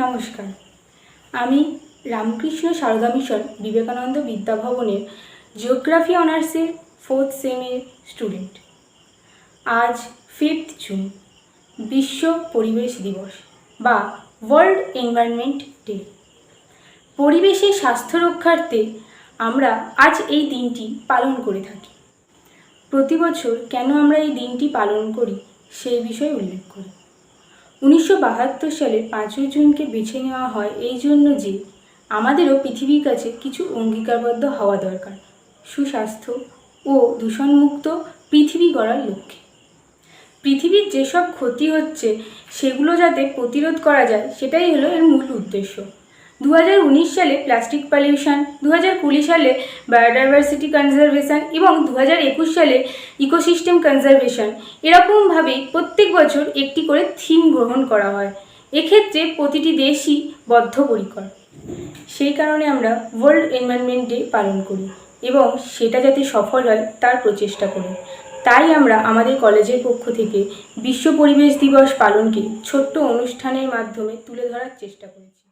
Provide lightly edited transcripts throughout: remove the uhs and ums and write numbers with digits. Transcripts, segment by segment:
নমস্কার, আমি Ramakrishna Sarada mission Vivekananda বিদ্যাভবনের geography অনার্সের 4th সেমের স্টুডেন্ট। আজ 5th জুন বিশ্ব পরিবেশ দিবস বা ওয়ার্ল্ড এনভায়রনমেন্ট ডে। পরিবেশের স্বাস্থ্য রক্ষার্থে আমরা আজ এই দিনটি পালন করে থাকি। প্রতি বছর কেন আমরা এই দিনটি পালন করি সেই বিষয়ে উল্লেখ করি। 1972 সালে 5ই জুনকে বেছে নেওয়া হয় এই জন্য যে আমাদেরও পৃথিবীর কাছে কিছু অঙ্গীকারবদ্ধ হওয়া দরকার সুস্বাস্থ্য ও দূষণমুক্ত পৃথিবী গড়ার লক্ষ্যে। পৃথিবীর যেসব ক্ষতি হচ্ছে সেগুলো যাতে প্রতিরোধ করা যায় সেটাই হলো এর মূল উদ্দেশ্য। 2019 সালে প্লাস্টিক পলিউশন, 2020 সালে বায়োডাইভার্সিটি কনজারভেশন এবং 2021 সালে ইকোসিস্টেম কনজারভেশন, এরকমভাবেই প্রত্যেক বছর একটি করে থিম গ্রহণ করা হয়। এক্ষেত্রে প্রতিটি দেশই বদ্ধপরিকর। সেই কারণে আমরা ওয়ার্ল্ড এনভায়রনমেন্ট ডে পালন করি এবং সেটা যাতে সফল হয় তার প্রচেষ্টা করি। তাই আমরা আমাদের কলেজের পক্ষ থেকে বিশ্ব পরিবেশ দিবস পালনকে ছোট্ট অনুষ্ঠানের মাধ্যমে তুলে ধরার চেষ্টা করেছি।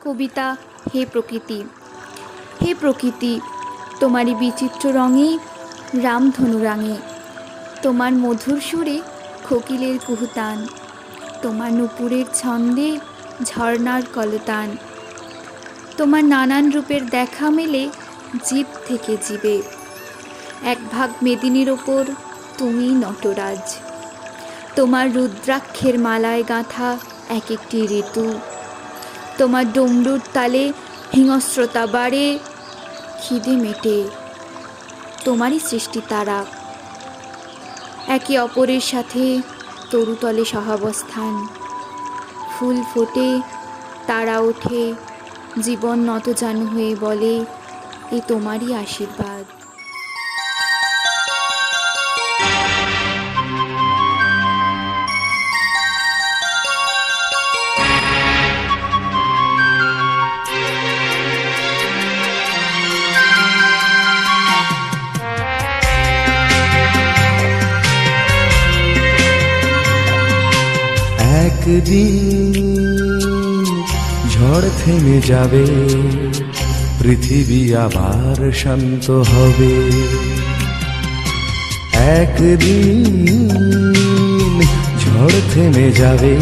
কবিতা হে প্রকৃতি। হে প্রকৃতি, তোমারই বিচিত্র রঙে রামধনু রাঙে, তোমার মধুর সুরে কোকিলের কুহুতান, তোমার নুপুরের ছন্দে ঝর্ণার কলতান, তোমার নানান রূপের দেখা মেলে জীব থেকে জীবে। এক ভাগ মেদিনীর ওপর তুমি নটরাজ, তোমার রুদ্রাক্ষের মালায় গাঁথা এক একটি ঋতু, তোমার ডমরুর তালে হিংস্রতা বাড়ে, খিদে মেটে। তোমারই সৃষ্টি তারা, একে অপরের সাথে তরুতলে সহাবস্থান। ফুল ফোটে, তারা ওঠে, জীবন নতজানু হয়ে বলে এ তোমারই আশীর্বাদ। একদিন ঝড় থেমে যাবে, পৃথিবী আবার শান্ত হবে। একদিন ঝড় থেমে যাবে,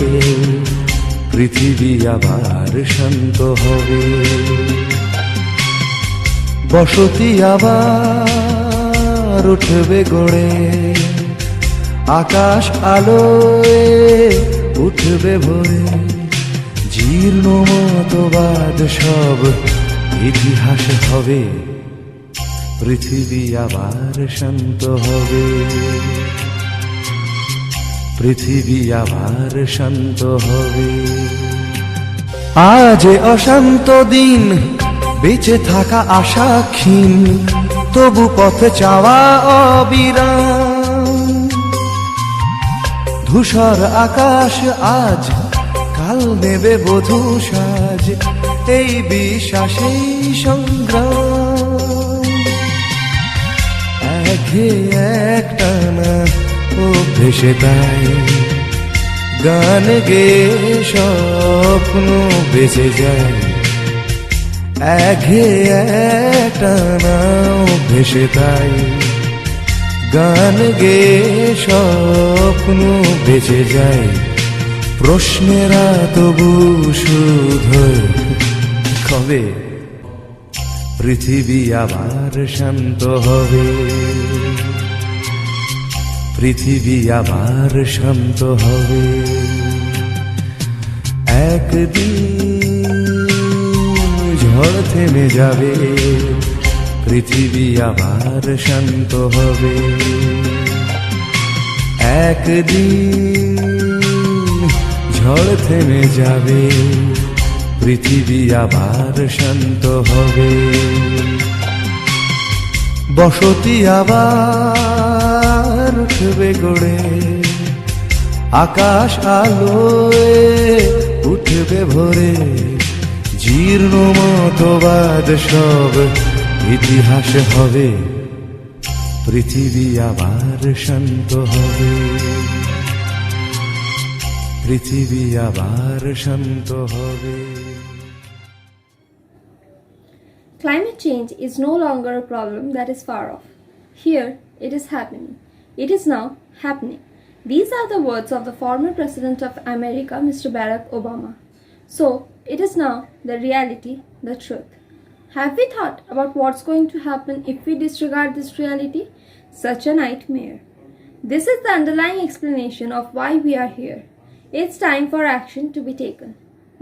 পৃথিবী আবার শান্ত হবে। বসতি আবার উঠবে গড়ে, আকাশ আলোয় উঠবে ভরে। জীর্ণ মতবাদ সব ইতিহাস হবে, পৃথিবী আবার শান্ত হবে। পৃথিবী আবার শান্ত হবে। আজ অশান্ত দিন, বেঁচে থাকা আশা ক্ষীণ, তবু পথে চাওয়া অবিরাম। ধূসর আকাশ আজ কাল নেবে বধূ সাজ, এই বিশ্বাসেই সংগ্রাম। একে একটানা অভ্যেসে তাই গান গেয়ে স্বপ্ন বেঁচে যায়। একে একটানা অভ্যেসে তাই গান গেয়ে স্বপ্ন বেঁচে যায়। প্রশ্নেরা তবু শুধু কবে পৃথিবী আবার শান্ত হবে। পৃথিবী আবার শান্ত হবে। একদিন ঝড় থেমে যাবে, পৃথিবী আবার শান্ত হবে। একদিন ঝড় থেমে যাবে, পৃথিবী আবার শান্ত হবে। বসতি আবার উঠবে গড়ে, আকাশ আলোয় উঠবে ভরে। জীর্ণ মতবাদ সব ইতিহাস হবে, পৃথিবী আবার শান্ত হবে। পৃথিবী আবার শান্ত হবে। Climate change is no longer a problem that is far off. Here, it is happening. It is now happening. These are the words of the former President of America, Mr. Barack Obama. So, it is now the reality, the truth. Have we thought about what's going to happen if we disregard this reality? Such a nightmare. This is the underlying explanation of why we are here. It's time for action to be taken.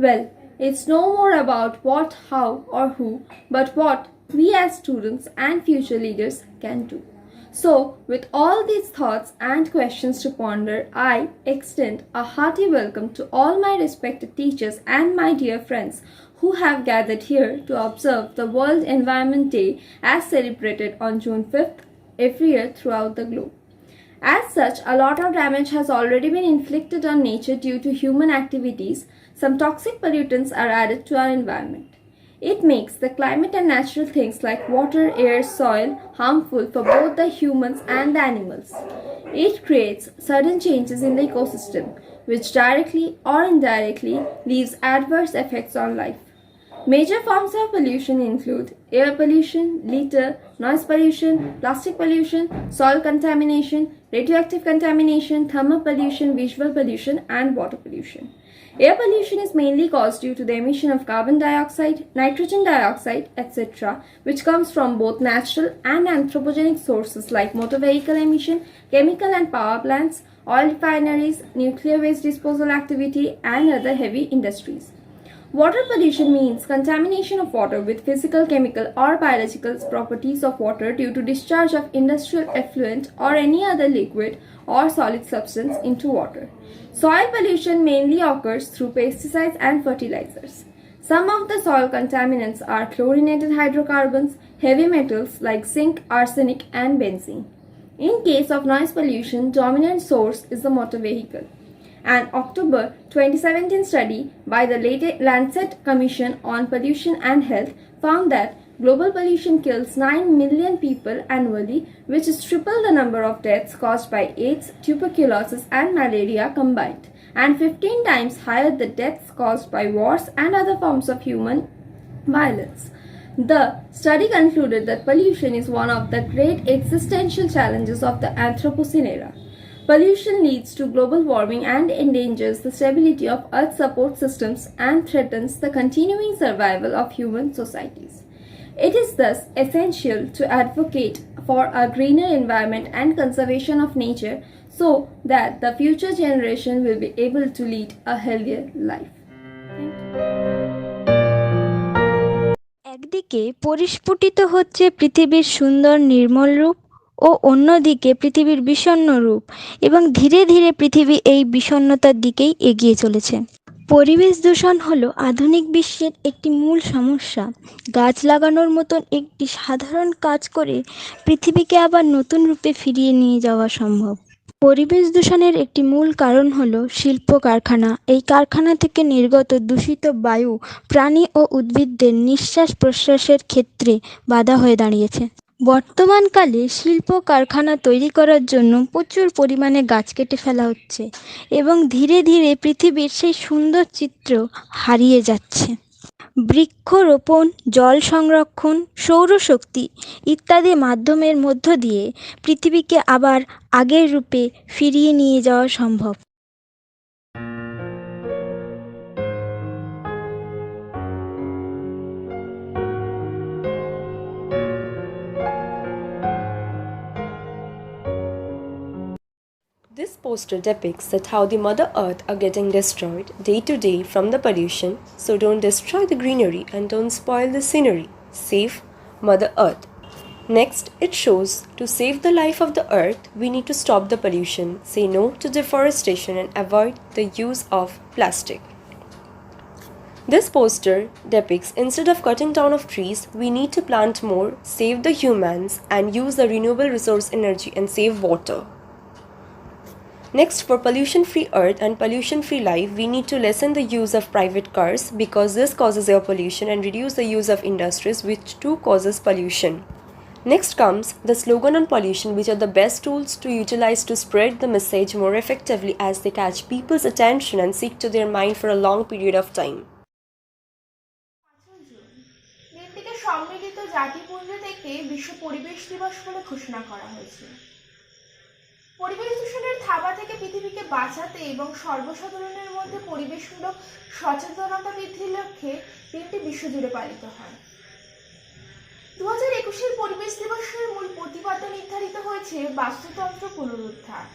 Well, it's no more about what, how, or who, but what we as students and future leaders can do. So, with all these thoughts and questions to ponder, I extend a hearty welcome to all my respected teachers and my dear friends who have gathered here to observe the World Environment Day as celebrated on June 5th every year throughout the globe. As such, a lot of damage has already been inflicted on nature due to human activities. Some toxic pollutants are added to our environment. It makes the climate and natural things like water, air, soil harmful for both the humans and the animals. It creates sudden changes in the ecosystem, which directly or indirectly leaves adverse effects on life. Major forms of pollution include air pollution, litter, noise pollution, plastic pollution, soil contamination, radioactive contamination, thermal pollution, visual pollution, and water pollution. Air pollution is mainly caused due to the emission of carbon dioxide, nitrogen dioxide, etc., which comes from both natural and anthropogenic sources like motor vehicle emission, chemical and power plants, oil refineries, nuclear waste disposal activity, and other heavy industries. Water pollution means contamination of water with physical, chemical, or biological properties of water due to discharge of industrial effluent or any other liquid or solid substance into water. Soil pollution mainly occurs through pesticides and fertilizers. Some of the soil contaminants are chlorinated hydrocarbons, heavy metals like zinc, arsenic, and benzene. In case of noise pollution, dominant source is the motor vehicle. An October 2017 study by the Lancet Commission on Pollution and Health found that global pollution kills 9 million people annually, which is triple the number of deaths caused by AIDS, tuberculosis, and malaria combined, and 15 times higher the deaths caused by wars and other forms of human violence. The study concluded that pollution is one of the great existential challenges of the Anthropocene era. Pollution leads to global warming and endangers the stability of Earth's support systems and threatens the continuing survival of human societies. It is thus essential to advocate for a greener environment and conservation of nature so that the future generation will be able to lead a healthier life. একদিকে পরিস্ফুটিত হচ্ছে পৃথিবীর সুন্দর নির্মল রূপ ও অন্যদিকে পৃথিবীর বিষণ্ণ রূপ, এবং ধীরে ধীরে পৃথিবী এই বিষণ্ণতার দিকেই এগিয়ে চলেছে। পরিবেশ দূষণ হলো আধুনিক বিশ্বের একটি মূল সমস্যা। গাছ লাগানোর মতন একটি সাধারণ কাজ করে পৃথিবীকে আবার নতুন রূপে ফিরিয়ে নিয়ে যাওয়া সম্ভব। পরিবেশ দূষণের একটি মূল কারণ হলো শিল্প কারখানা। এই কারখানা থেকে নির্গত দূষিত বায়ু প্রাণী ও উদ্ভিদদের নিঃশ্বাস প্রশ্বাসের ক্ষেত্রে বাধা হয়ে দাঁড়িয়েছে। বর্তমানকালে শিল্প কারখানা তৈরি করার জন্য প্রচুর পরিমাণে গাছ কেটে ফেলা হচ্ছে এবং ধীরে ধীরে পৃথিবীর সেই সুন্দর চিত্র হারিয়ে যাচ্ছে। বৃক্ষরোপণ, জল সংরক্ষণ, সৌরশক্তি ইত্যাদি মাধ্যমের মধ্য দিয়ে পৃথিবীকে আবার আগের রূপে ফিরিয়ে নিয়ে যাওয়া সম্ভব। This poster depicts that how the Mother Earth are getting destroyed day to day from the pollution, so don't destroy the greenery and don't spoil the scenery. Save Mother Earth. Next, it shows to save the life of the earth, we need to stop the pollution, say no to deforestation and avoid the use of plastic. This poster depicts instead of cutting down of trees, we need to plant more, save the humans and use the renewable resource energy and save water. Next, for pollution-free earth and pollution-free life, we need to lessen the use of private cars because this causes air pollution and reduce the use of industries which too causes pollution. Next comes the slogan on pollution, which are the best tools to utilize to spread the message more effectively as they catch people's attention and stick to their mind for a long period of time. দিনটিকে সম্মিলিত জাতিপুঞ্জ থেকে বিশ্ব পরিবেশ দিবস বলে ঘোষণা করা হয়েছে। পরিবেশ দূষণের থাবা থেকে পৃথিবীকে বাঁচাতে এবং সর্বসাধারণের মধ্যে পরিবেশমূলক সচেতনতা বৃদ্ধির লক্ষ্যে দিনটি বিশ্বজুড়ে পালিত হয়। 2021 পরিবেশ দিবসের মূল প্রতিপাদ্য নির্ধারিত হয়েছে বাস্তুতন্ত্র পুনরুদ্ধার।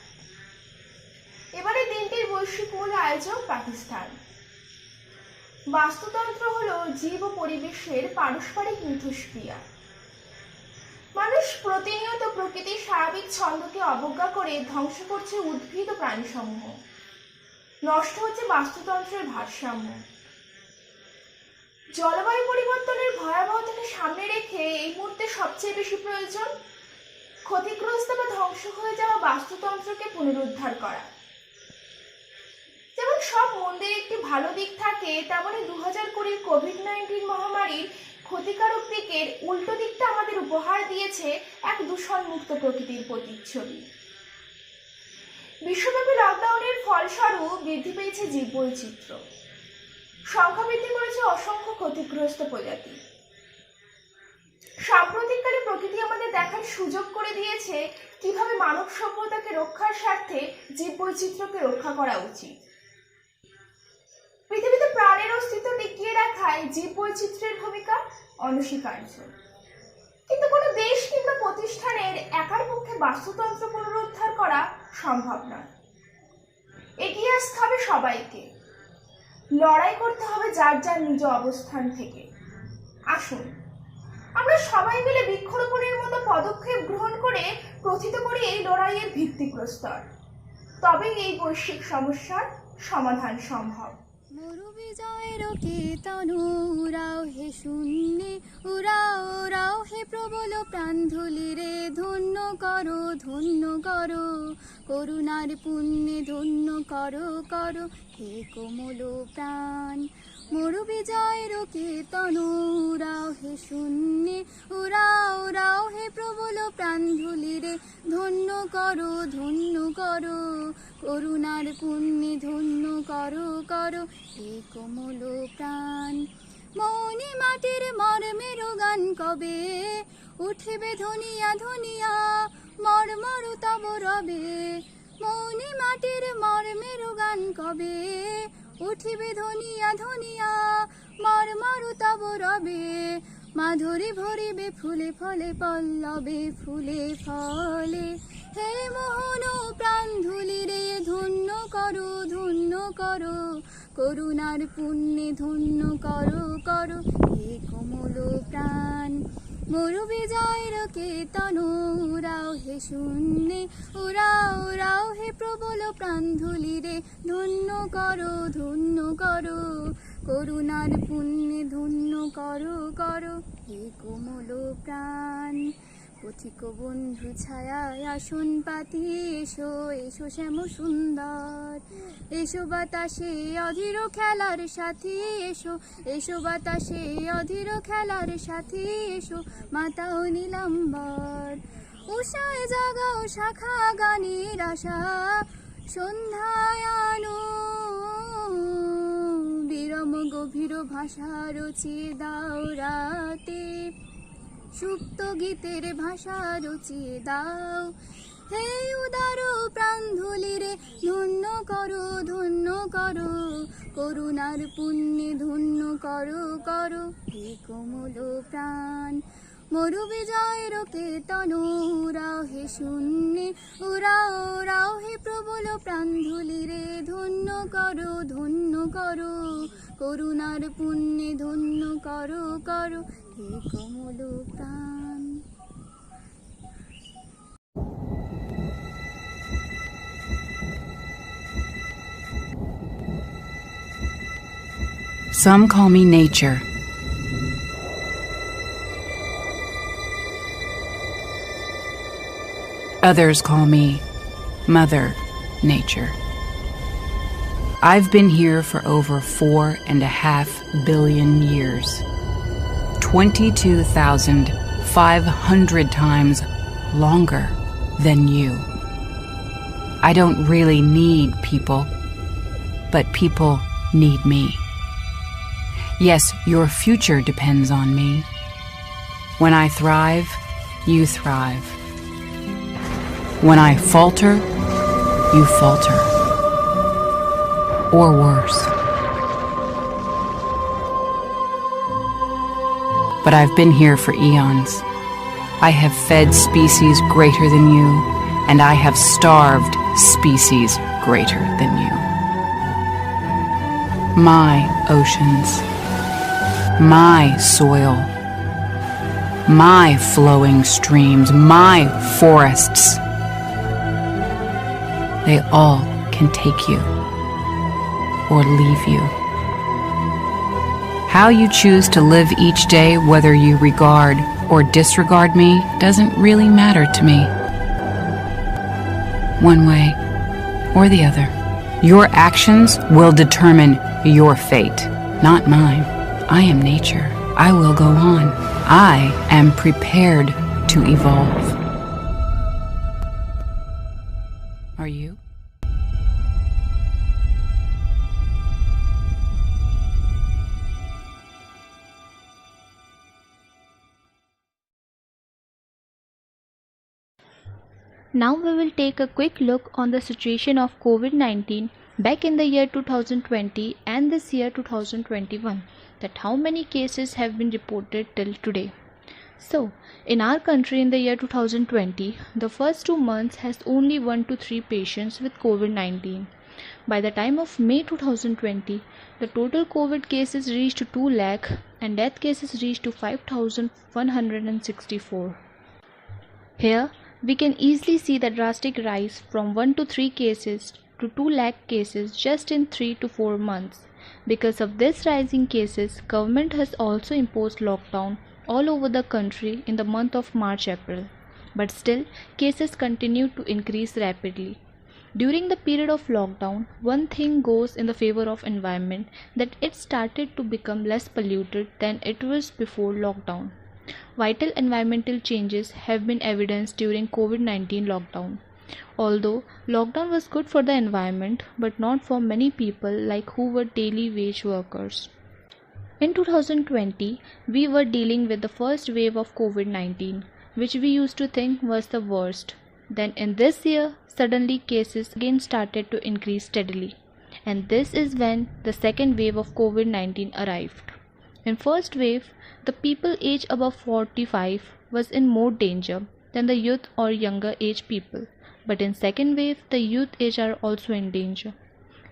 এবারে দিনটির বৈশ্বিক মূল আয়োজক পাকিস্তান। বাস্তুতন্ত্র হলো জীব ও পরিবেশের পারস্পরিক মিথস্ক্রিয়া। মানুষ প্রতিনিয়ত প্রকৃতির স্বাভাবিক ছন্দকে অবজ্ঞা করে ধ্বংস করছে উদ্ভিদ ও প্রাণীসমূহ, নষ্ট হচ্ছে বাস্তুতন্ত্রের ভারসাম্য। জলবায়ু পরিবর্তনের ভয়াবহতাকে সামনে রেখে এই মুহূর্তে সবচেয়ে বেশি প্রয়োজন ক্ষতিগ্রস্ত বা ধ্বংস হয়ে যাওয়া বাস্তুতন্ত্রকে পুনরুদ্ধার করা। যেমন সব মন্দের একটি ভালো দিক থাকে, তেমনি 2020 কোভিড-19 মহামারীর ক্ষতিকারক দিকের উল্টো দিকটা আমাদের উপহার দিয়েছে এক দূষণমুক্ত প্রকৃতির প্রতিচ্ছবি। বিশ্বব্যাপী লকডাউনের ফলস্বরূপ বৃদ্ধি পেয়েছে জীববৈচিত্র্য, সংখ্যা বৃদ্ধি করেছে অসংখ্য ক্ষতিগ্রস্ত প্রজাতি। সাম্প্রতিককালে প্রকৃতি আমাদের দেখার সুযোগ করে দিয়েছে কিভাবে মানব সভ্যতাকে রক্ষার স্বার্থে জীববৈচিত্র্যকে রক্ষা করা উচিত। পৃথিবীতে প্রাণের অস্তিত্ব টিকিয়ে রাখায় জীববৈচিত্র্যের ভূমিকা অনস্বীকার্য, কিন্তু কোনো দেশ কিংবা প্রতিষ্ঠানের একার পক্ষে বাস্তুতন্ত্র পুনরুদ্ধার করা সম্ভব নয়। এগিয়ে আসতে হবে সবাইকে, লড়াই করতে হবে যার যার নিজ অবস্থান থেকে। আসুন আমরা সবাই মিলে বৃক্ষরোপণের মতো পদক্ষেপ গ্রহণ করে প্রথিত করি এই লড়াইয়ের ভিত্তিপ্রস্তর, তবেই এই বৈশ্বিক সমস্যার সমাধান সম্ভব। মরু বিজয়ের কীর্তন উড়াও হে শূন্যে, উড়াও উড়াও হে প্রবল প্রাণধুলি রে, ধন্য করো করুণার পুণ্যে ধন্য করো হে কোমল প্রাণ। মরু বিজয়ের কীর্তন উড়াও হে শূন্যে, উড়াও উড়াও হে প্রবল প্রাণধুলি রে, ধন্য করো করুণার পুণ্যে ধন্য করো হে কোমল প্রাণ। মৌনি মাটির মর্মের গান কবে উঠিবে ধনিয়া ধনিয়া, মর্মর তব রবে। মৌনি মাটির মর্মের গান কবে উঠিবে ধনিয়া ধনিয়া, মর্মর তব রবে। মাধুরী ভরিবে ফুলে ফলে পল্লবে ফুলে ফলে, হে মোহন প্রাণধুলি রে, ধন্য করো করুণার পুণ্যে ধন্য করো হে কোমল প্রাণ। মরু বিজয়ের কীর্তন উড়াও হে শূন্যে, উড়াও উড়াও হে প্রবল প্রাণধুলি রে, ধন্য করো করুণার পুণ্যে ধন্য করো হে কোমল প্রাণ। পথিক বন্ধু ছায়ায় আসন পাতি, এসো এসো শ্যাম সুন্দর, এসো বাতাসে অধীর খেলার সাথী, এসো বাতাসে অধীর খেলার সাথী, এসো মাতা ও নীলাম্বর। উষায় জাগাও শাখা গানের আশা, সন্ধ্যায় আনো বিরম গভীর ভাষা রচিয়ে দাও রাতে, সুপ্ত গীতের ভাষা রচিয়ে দাও। হে উদার প্রাণধুলি রে, ধন্য করো করুণার পুণ্যে ধন্য করো হে কোমল প্রাণ। মরু বিজয়ের কীর্তন উড়াও হে শূন্যে, উড়াও উড়াও হে প্রবল প্রাণধুলি রে, ধন্য করো করুণার পুণ্যে ধন্য করো হে কোমল প্রাণ। Some call me nature. Others call me Mother Nature. I've been here for over 4.5 billion years. 22,000 500 times longer than you. I don't really need people, but people need me. Yes, your future depends on me. When I thrive, you thrive. When I falter, you falter. Or worse. But I've been here for eons. I have fed species greater than you, and I have starved species greater than you. My oceans, my soil, my flowing streams, my forests, they all can take you or leave you. How you choose to live each day, whether you regard or disregard me, doesn't really matter to me. One way or the other. Your actions will determine your fate, not mine. I am nature. I will go on. I am prepared to evolve. Are you? Now we will take a quick look on the situation of COVID-19 back in the year 2020 and this year 2021, that how many cases have been reported till today. So, in our country in the year 2020, the first 2 months has only 1 to 3 patients with COVID-19. By the time of May 2020, the total COVID cases reached to 2 lakh and death cases reached to 5,164. Here, we can easily see the drastic rise from 1 to 3 cases to 2 lakh cases just in 3 to 4 months. Because of this rising cases, government has also imposed lockdown all over the country in the month of March-April. But still, cases continue to increase rapidly. During the period of lockdown, one thing goes in the favor of environment, that it started to become less polluted than it was before lockdown. Vital environmental changes have been evidenced during COVID-19 lockdown. Although lockdown was good for the environment, but not for many people like who were daily wage workers. In 2020, we were dealing with the first wave of COVID-19, which we used to think was the worst. Then in this year, suddenly cases again started to increase steadily. And this is when the second wave of COVID-19 arrived. In first wave, the people aged above 45 was in more danger than the youth or younger age people. But in second wave, the youth age are also in danger.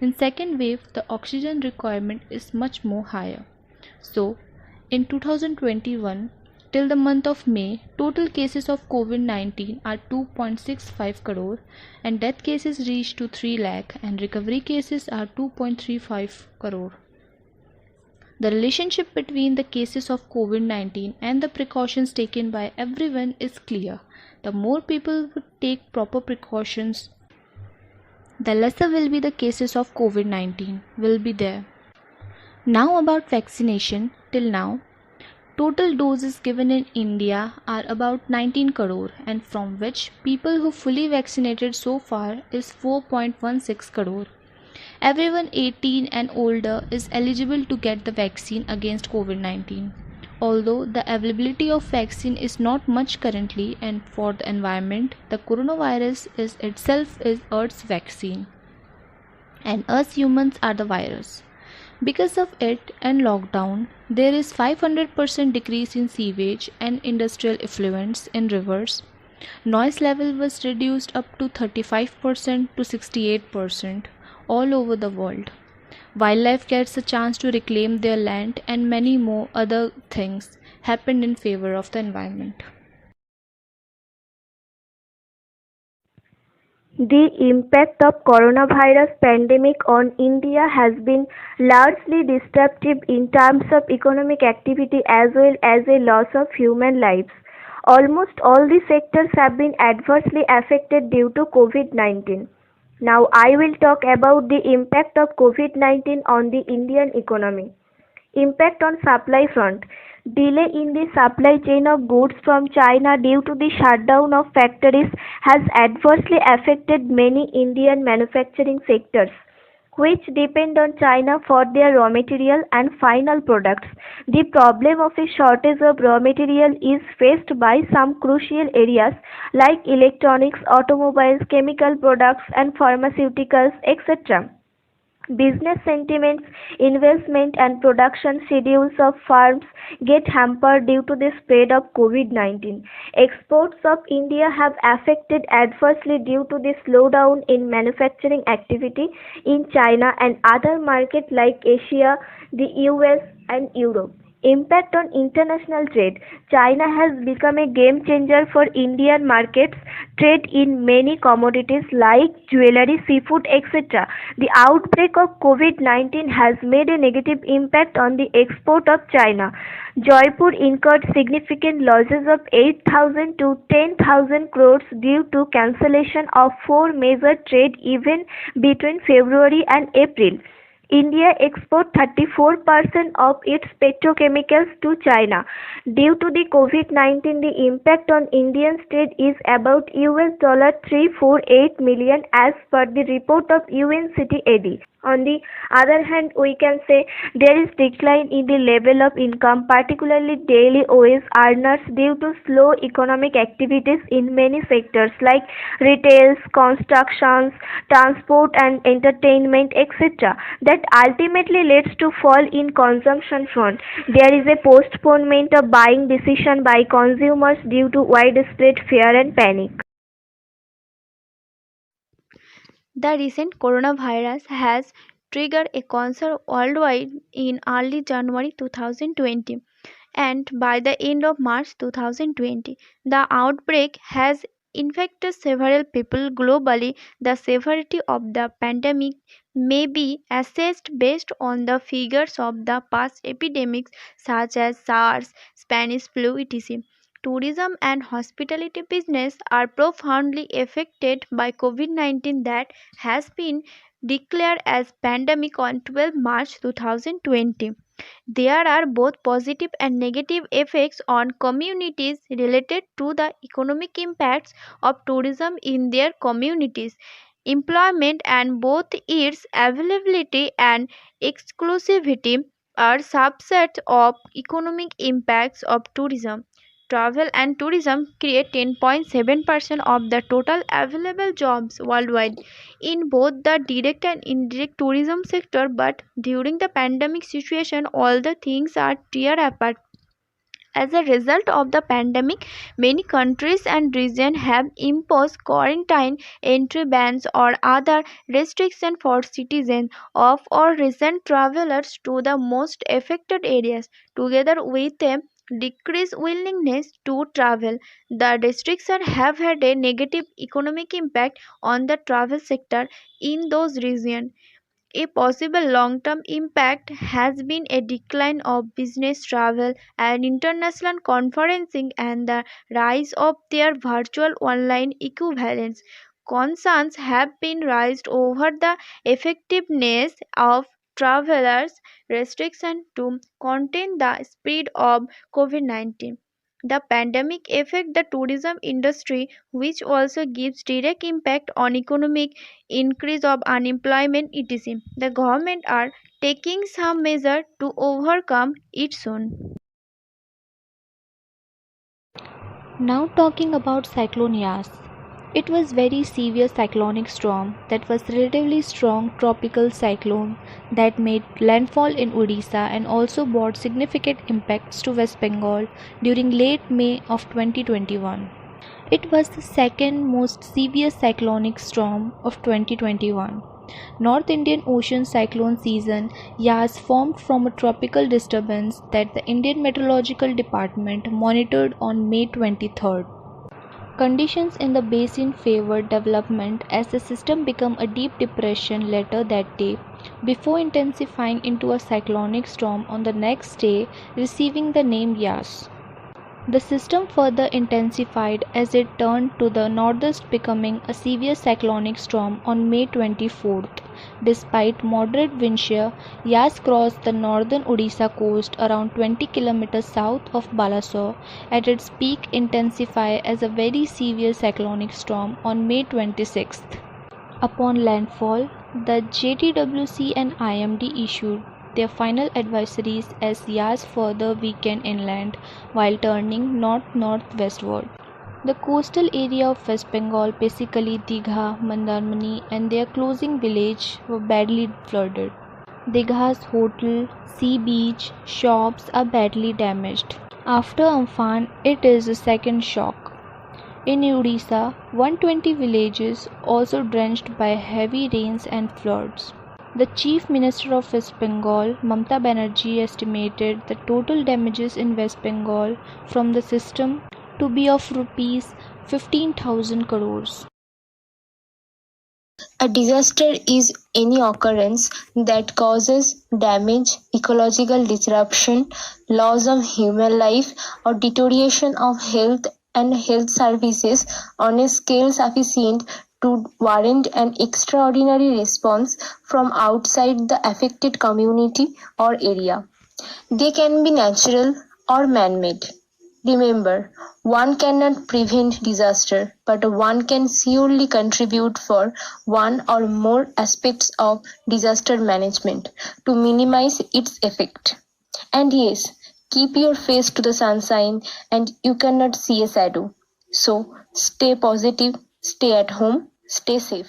In second wave, the oxygen requirement is much more higher. So, in 2021, till the month of May, total cases of COVID-19 are 2.65 crore and death cases reach to 3 lakh and recovery cases are 2.35 crore. The relationship between the cases of COVID-19 and the precautions taken by everyone is clear. The more people would take proper precautions, the lesser will be the cases of COVID-19 will be there. Now about vaccination. Till now, total doses given in India are about 19 crore and from which people who fully vaccinated so far is 4.16 crore. Everyone 18 and older is eligible to get the vaccine against COVID-19. Although the availability of vaccine is not much currently, and for the environment, the coronavirus is itself is Earth's vaccine. And us humans are the virus. Because of it and lockdown, there is 500% decrease in sewage and industrial effluents in rivers. Noise level was reduced up to 35% to 68%. All over the world. Wildlife gets a chance to reclaim their land and many more other things happened in favor of the environment. The impact of coronavirus pandemic on India has been largely disruptive in terms of economic activity as well as a loss of human lives. Almost all the sectors have been adversely affected due to COVID-19. Now I will talk about the impact of COVID-19 on the Indian economy. Impact on supply front. Delay in the supply chain of goods from China due to the shutdown of factories has adversely affected many Indian manufacturing sectors, which depend on China for their raw material and final products. The problem of a shortage of raw material is faced by some crucial areas like electronics, automobiles, chemical products, and pharmaceuticals, etc. Business sentiments, investment, and production schedules of firms get hampered due to the spread of COVID-19. Exports of India have affected adversely due to the slowdown in manufacturing activity in China and other markets like Asia, the US, and Europe. Impact on international trade. China has become a game changer for Indian markets. Trade in many commodities like jewelry, seafood, etc. The outbreak of COVID-19 has made a negative impact on the export of China. Jaipur incurred significant losses of 8,000 to 10,000 crores due to cancellation of four major trade events between February and April. India exports 34% of its petrochemicals to China. Due to the COVID-19, the impact on Indian trade is about $348 million as per the report of UNCTAD. On the other hand, we can say there is decline in the level of income, particularly daily wage earners, due to slow economic activities in many sectors like retail, constructions, transport and entertainment, etc. That ultimately leads to fall in consumption front. There is a postponement of buying decision by consumers due to widespread fear and panic. The recent coronavirus has triggered a concern worldwide in early January 2020, and by the end of March 2020, the outbreak has infected several people globally. The severity of the pandemic may be assessed based on the figures of the past epidemics such as SARS, Spanish flu, etc. Tourism and hospitality business are profoundly affected by COVID-19 that has been declared as pandemic on 12 March 2020. There are both positive and negative effects on communities related to the economic impacts of tourism in their communities. Employment and both its availability and exclusivity are subsets of economic impacts of tourism. Travel and tourism create 10.7% of the total available jobs worldwide in both the direct and indirect tourism sector, but during the pandemic situation all the things are tear apart. As a result of the pandemic, many countries and regions have imposed quarantine, entry bans, or other restrictions for citizens of or recent travelers to the most affected areas. Together with a decreased willingness to travel, the restrictions have had a negative economic impact on the travel sector in those regions. A possible long-term impact has been a decline of business travel and international conferencing and the rise of their virtual online equivalents. Concerns have been raised over the effectiveness of travelers' restrictions to contain the spread of COVID-19. The pandemic affects the tourism industry, which also gives direct impact on economic increase of unemployment, etc. The government are taking some measure to overcome it soon. Now talking about Cyclone Yas. It was very severe cyclonic storm that was relatively strong tropical cyclone that made landfall in Odisha and also brought significant impacts to West Bengal during late May of 2021. It was the second most severe cyclonic storm of 2021. North Indian Ocean cyclone season Yas formed from a tropical disturbance that the Indian Meteorological Department monitored on May 23rd. Conditions in the basin favored development as the system became a deep depression later that day, before intensifying into a cyclonic storm on the next day, receiving the name Yas. The system further intensified as it turned to the northeast, becoming a severe cyclonic storm on May 24th. Despite moderate wind shear, Yas crossed the northern Odisha coast around 20 kilometers south of Balasore. At its peak, intensified as a very severe cyclonic storm on May 26th. Upon landfall, the JTWC and IMD issued their final advisories as Yas further weakened inland while turning north-northwestward. The coastal area of West Bengal, basically Digha, Mandarmani and their closing village, were badly flooded. Digha's hotel, sea beach, shops are badly damaged. After Amphan, it is a second shock. In Odisha, 120 villages also drenched by heavy rains and floods. The Chief Minister of West Bengal, Mamata Banerjee, estimated the total damages in West Bengal from the system to be of rupees 15,000 crores. A disaster is any occurrence that causes damage, ecological disruption, loss of human life, or deterioration of health and health services on a scale sufficient to warrant an extraordinary response from outside the affected community or area. They can be natural or man-made. Remember, one cannot prevent disaster, but one can surely contribute for one or more aspects of disaster management to minimize its effect. And yes, keep your face to the sunshine and you cannot see a shadow. So stay positive, stay at home, stay safe.